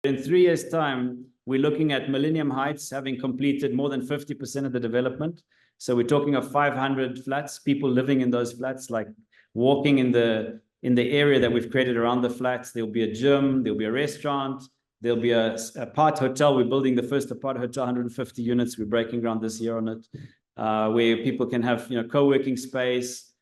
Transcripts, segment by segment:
In 3 years' time, we're looking at Millennium Heights having completed more than 50% of the development. So we're talking of 500 flats, people living in those flats, like walking in the area that we've created around the flats. There'll be a gym, there'll be a restaurant, there'll be a apart hotel. We're building the first apart hotel, 150 units. We're breaking ground this year on it, where people can have, co-working space,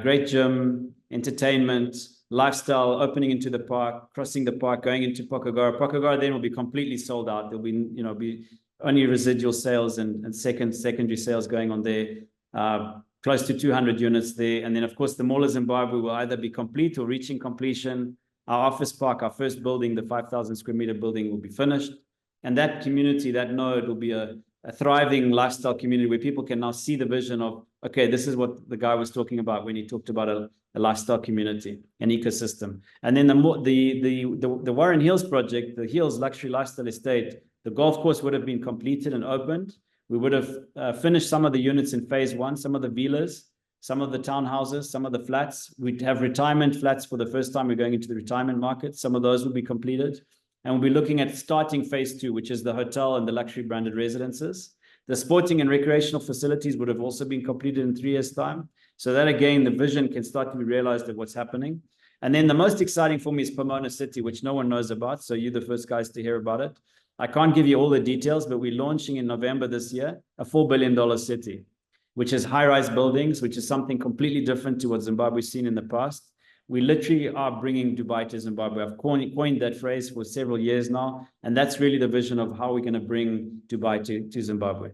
great gym, entertainment, lifestyle, opening into the park, crossing the park, going into Pokugara. Pokugara then will be completely sold out. There'll be, be only residual sales and secondary sales going on there. Close to 200 units there. And then, of course, the Mall of Zimbabwe will either be complete or reaching completion. Our office park, our first building, the 5,000 square meter building, will be finished. And that community, that node, will be a thriving lifestyle community where people can now see the vision of, okay, this is what the guy was talking about when he talked about a lifestyle community, an ecosystem. And then the Warren Hills project, the Hills Luxury Lifestyle Estate, the golf course would have been completed and opened. We would have finished some of the units in phase one, some of the villas, some of the townhouses, some of the flats. We'd have retirement flats for the first time. We're going into the retirement market. Some of those will be completed. And we'll be looking at starting phase two, which is the hotel and the luxury branded residences. The sporting and recreational facilities would have also been completed in 3 years' time. So that, again, the vision can start to be realized of what's happening. And then the most exciting for me is Pomona City, which no one knows about. So you're the first guys to hear about it. I can't give you all the details, but we're launching in November this year a $4 billion city, which is high-rise buildings, which is something completely different to what Zimbabwe's seen in the past. We literally are bringing Dubai to Zimbabwe. I've coined that phrase for several years now, and that's really the vision of how we're going to bring Dubai to Zimbabwe.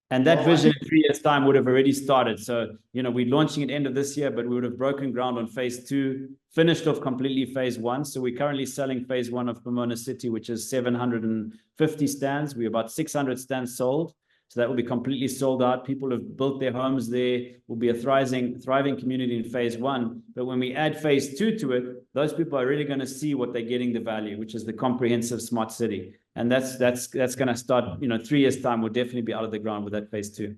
And that vision in 3 years' time would have already started. So, we're launching at the end of this year, but we would have broken ground on phase two, finished off completely phase one. So we're currently selling phase one of Pomona City, which is 750 stands. We're about 600 stands sold. So that will be completely sold out. People have built their homes there. Will be a thriving community in phase one. But when we add phase two to it, those people are really going to see what they're getting the value, which is the comprehensive smart city. And that's going to start, 3 years' time. We'll definitely be out of the ground with that phase two.